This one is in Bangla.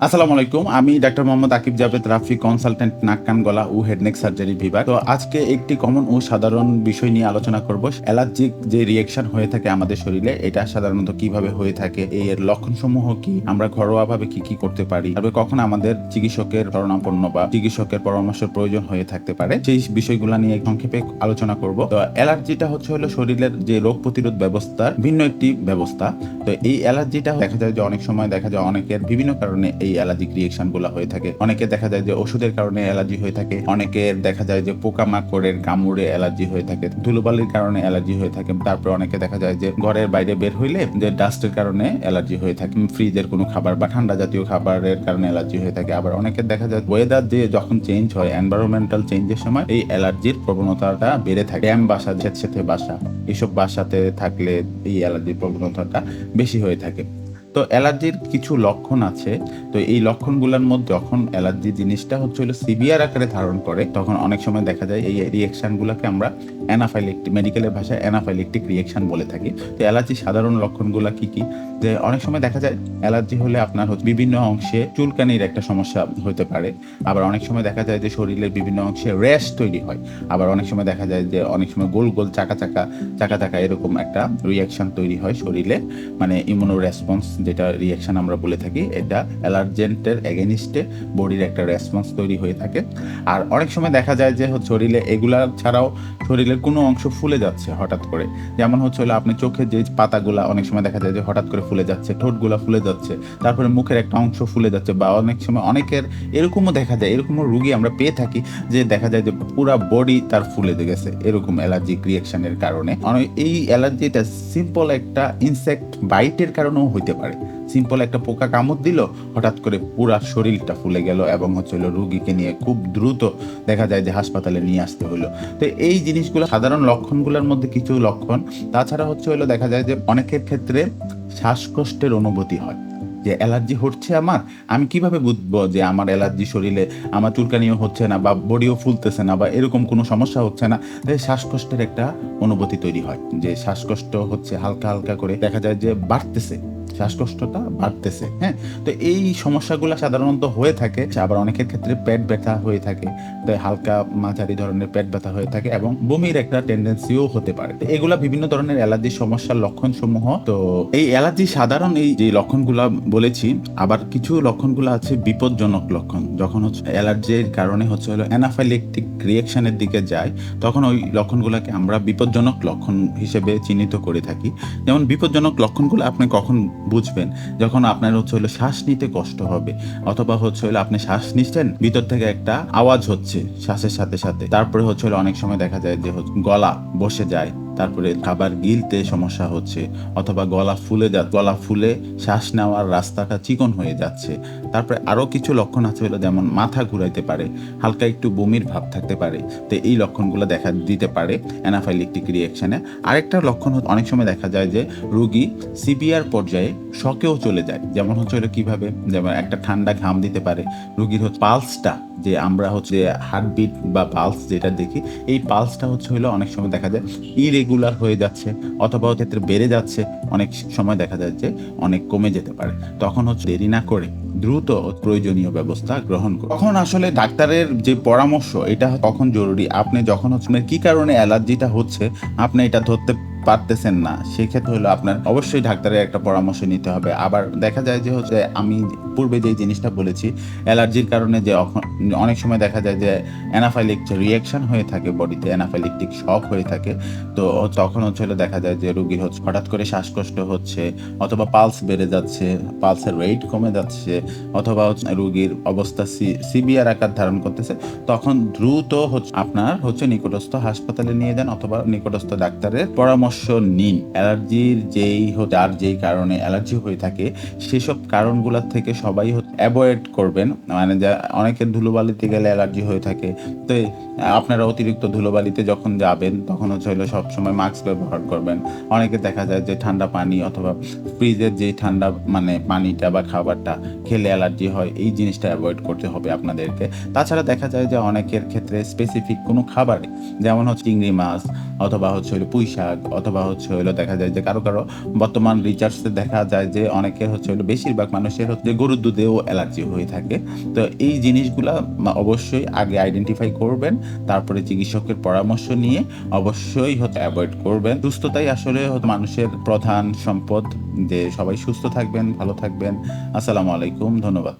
আসসালামু আলাইকুম। আমি ডাক্তার মোহাম্মদ আকিব জাভেদ রাফি, কনসালটেন্ট নাক কান গলা ও হেড নেক সার্জারি বিভাগ। তো আজকে একটি কমন ও সাধারণ বিষয় নিয়ে আলোচনা করব। অ্যালার্জিক যে রিঅ্যাকশন হয়ে থাকে আমাদের শরীরে, এটা সাধারণত কিভাবে হয়ে থাকে, এর লক্ষণসমূহ কি, আমরা ঘরোয়াভাবে কি কি করতে পারি, তবে কখন আমাদের চিকিৎসকের শরণাপন্ন বা চিকিৎসকের পরামর্শের প্রয়োজন হয়ে থাকতে পারে, সেই বিষয়গুলো নিয়ে সংক্ষেপে আলোচনা করব। তো অ্যালার্জিটা হলো শরীরের যে রোগ প্রতিরোধ ব্যবস্থার ভিন্ন একটি ব্যবস্থা। তো এই অ্যালার্জিটা দেখা যায় যে অনেক সময় দেখা যায় অনেকের বিভিন্ন কারণে এই অ্যালার্জিক রিঅ্যাকশন গুলো হয়ে থাকে। অনেকে দেখা যায় যে ওষুধের কারণে অ্যালার্জি হয়ে থাকে, অনেকের দেখা যায় যে পোকামাকড়ের কামড়ে অ্যালার্জি হয়ে থাকে, ধুলোবালির কারণে অ্যালার্জি হয়ে থাকে, তারপরে অনেকে দেখা যায় যে ঘরের বাইরে বের হইলে যে ডাস্টের কারণে অ্যালার্জি হয়ে থাকে, ফ্রিজের কোনো খাবার বা ঠান্ডা জাতীয় খাবারের কারণে অ্যালার্জি হয়ে থাকে। আবার অনেকের দেখা যায় ওয়েদার যে যখন চেঞ্জ হয়, এনভায়রনমেন্টাল চেঞ্জের সময় এই অ্যালার্জির প্রবণতাটা বেড়ে থাকে। ড্যাম বাসা, স্যাঁতসেঁতে বাসা, এইসব বাসাতে থাকলে এই অ্যালার্জির প্রবণতাটা বেশি হয়ে থাকে। তো অ্যালার্জির কিছু লক্ষণ আছে। তো এই লক্ষণগুলোর মধ্যে যখন অ্যালার্জি জিনিসটা হলো সিভিয়ার আকারে ধারণ করে, তখন অনেক সময় দেখা যায় এই রিঅ্যাকশনগুলোকে আমরা অ্যানাফাইলেকটিক, মেডিকেলের ভাষায় অ্যানাফাইলেকটিক রিঅ্যাকশন বলে থাকি। তো অ্যালার্জির সাধারণ লক্ষণগুলো কি কি? যে অনেক সময় দেখা যায় অ্যালার্জি হলে আপনার বিভিন্ন অংশে চুলকানির একটা সমস্যা হতে পারে। আবার অনেক সময় দেখা যায় যে শরীরের বিভিন্ন অংশে র্যাশ তৈরি হয়। আবার অনেক সময় দেখা যায় যে অনেক সময় গোল গোল চাকা চাকা এরকম একটা রিঅ্যাকশন তৈরি হয় শরীরে, মানে ইমিউনো রেসপন্স যেটা রিঅ্যাকশন আমরা বলে থাকি, এটা অ্যালার্জেন্টের এগেনিস্টে বডির একটা রেসপন্স তৈরি হয়ে থাকে। আর অনেক সময় দেখা যায় যে শরীরে এগুলা ছাড়াও শরীরের কোনো অংশ ফুলে যাচ্ছে হঠাৎ করে। যেমন হলো আপনি চোখের যে পাতাগুলা অনেক সময় দেখা যায় যে হঠাৎ করে ফুলে যাচ্ছে, ঠোঁটগুলা ফুলে যাচ্ছে, তারপরে মুখের একটা অংশ ফুলে যাচ্ছে, বা অনেক সময় অনেকের এরকমও দেখা যায়, এরকমও রুগী আমরা পেয়ে থাকি যে দেখা যায় যে পুরা বডি তার ফুলে গেছে এরকম অ্যালার্জিক রিঅ্যাকশনের কারণে। এই অ্যালার্জিটা সিম্পল একটা ইনসেক্ট বাইটের কারণেও হইতে পারে। সিম্পল একটা পোকা কামড় দিল, হঠাৎ করে পুরা শরীরটা ফুলে গেল এবং হলো রুগীকে নিয়ে খুব দ্রুত দেখা যায় যে হাসপাতালে নিয়ে আসতে হলো। তো এই জিনিসগুলো সাধারণ লক্ষণগুলোর মধ্যে কিছু লক্ষণ। তাছাড়া হলো দেখা যায় যে অনেকের ক্ষেত্রে শ্বাসকষ্টের অনুভূতি হয়, যে অ্যালার্জি হচ্ছে আমার, আমি কিভাবে বুঝবো যে আমার অ্যালার্জি, শরীরে আমার চুলকানিও হচ্ছে না বা বডিও ফুলতেছে না বা এরকম কোনো সমস্যা হচ্ছে না, তাই শ্বাসকষ্টের একটা অনুভূতি তৈরি হয়, যে শ্বাসকষ্ট হচ্ছে হালকা হালকা করে দেখা যায় যে বাড়তেছে, শ্বাসকষ্টটা বাড়তেছে। হ্যাঁ, তো এই সমস্যাগুলো সাধারণত হয়ে থাকে। আবার অনেকের ক্ষেত্রে পেট ব্যথা হয়ে থাকে, তো হালকা মাঝারি ধরনের পেট ব্যথা হয়ে থাকে এবং বমির একটা টেন্ডেন্সিও হতে পারে। তো এগুলা বিভিন্ন ধরনের অ্যালার্জি সমস্যার লক্ষণ সমূহ। তো এই অ্যালার্জি সাধারণ এই যে লক্ষণগুলা বলেছি, আবার কিছু লক্ষণগুলো আছে বিপজ্জনক লক্ষণ। যখন অ্যালার্জির কারণে হলো অ্যানাফাইলেকটিক রিঅ্যাকশনের দিকে যায়, তখন ওই লক্ষণগুলোকে আমরা বিপজ্জনক লক্ষণ হিসেবে চিহ্নিত করে থাকি। যেমন বিপজ্জনক লক্ষণগুলো আপনি কখন বুঝবেন? যখন আপনার হলো শ্বাস নিতে কষ্ট হবে, অথবা হলো আপনি শ্বাস নিচ্ছেন, ভিতর থেকে একটা আওয়াজ হচ্ছে শ্বাসের সাথে সাথে, তারপরে হলো অনেক সময় দেখা যায় যে গলা বসে যায়, তারপরে খাবার গিলতে সমস্যা হচ্ছে, অথবা গলা ফুলে শ্বাস নেওয়ার রাস্তাটা চিকন হয়ে যাচ্ছে। তারপরে আরো কিছু লক্ষণ আছে যেমন মাথা ঘুরাইতে পারে, হালকা একটু বমির ভাব থাকতে পারে। তো এই লক্ষণগুলো দেখা দিতে পারে অ্যানাফাইলেকটিক রিঅ্যাকশনে। আরেকটা লক্ষণ অনেক সময় দেখা যায় যে রোগী সিভিয়ার পর্যায়ে শকেও চলে যায়। যেমন কিভাবে, যেমন একটা ঠান্ডা ঘাম দিতে পারে, রোগীর পালসটা, যে আমরা হার্টবিট বা পালস যেটা দেখি, এই পালসটা হলো অনেক সময় দেখা যায় ইরেগুলার হয়ে যাচ্ছে, অথবা ক্ষেত্রে বেড়ে যাচ্ছে, অনেক সময় দেখা যায় যে অনেক কমে যেতে পারে। তখন দেরি না করে দ্রুত প্রয়োজনীয় ব্যবস্থা গ্রহণ করুন। তখন আসলে ডাক্তারের যে পরামর্শ, এটা কখন জরুরি, আপনি যখন কি কারণে অ্যালার্জিটা হচ্ছে আপনি এটা ধরতে পারতেছেন না, সেক্ষেত্রে আপনার অবশ্যই ডাক্তারের একটা পরামর্শ নিতে হবে। আবার দেখা যায় যে আমি পূর্বে যে জিনিসটা বলেছি, অ্যালার্জির কারণে যে অনেক সময় দেখা যায় যে অ্যানাফাইলেকটিক রিঅ্যাকশন হয়ে থাকে বডিতে, অ্যানাফাইলেকটিক শক হয়ে থাকে। তো তখন দেখা যায় যে রোগীর হঠাৎ করে শ্বাসকষ্ট হচ্ছে, অথবা পালস বেড়ে যাচ্ছে, পালসের রেট কমে যাচ্ছে, অথবা রোগীর অবস্থা সিভিয়ার আকার ধারণ করতেছে, তখন দ্রুত আপনার নিকটস্থ হাসপাতালে নিয়ে যান, অথবা নিকটস্থ ডাক্তারের পরামর্শ নিন। অ্যালার্জির যেই কারণে অ্যালার্জি হয়ে থাকে, সেসব কারণগুলোর থেকে সবাই অ্যাভয়েড করবেন। মানে অনেকের ধুলোবালিতে গেলে অ্যালার্জি হয়ে থাকে, তো আপনারা অতিরিক্ত ধুলোবালিতে যখন যাবেন তখন সবসময় মাস্ক ব্যবহার করবেন। অনেকে দেখা যায় যে ঠান্ডা পানি অথবা ফ্রিজের যে ঠান্ডা পানিটা বা খাবারটা খেলে অ্যালার্জি হয়, এই জিনিসটা অ্যাভয়েড করতে হবে আপনাদেরকে। তাছাড়া দেখা যায় যে অনেকের ক্ষেত্রে স্পেসিফিক কোনো খাবারে, যেমন চিংড়ি মাছ, অথবা পুঁই শাক, অথবা দেখা যায় যে কারো বর্তমান রিসার্চে দেখা যায় যে অনেকের বেশিরভাগ মানুষের গরুর দুধেও অ্যালার্জি হয়ে থাকে। তো এই জিনিসগুলা অবশ্যই আগে আইডেন্টিফাই করবেন, তারপরে চিকিৎসকের পরামর্শ নিয়ে অবশ্যই অ্যাভয়েড করবেন। সুস্থতাই আসলে মানুষের প্রধান সম্পদ। যে সবাই সুস্থ থাকবেন, ভালো থাকবেন। আসসালামু আলাইকুম, ধন্যবাদ।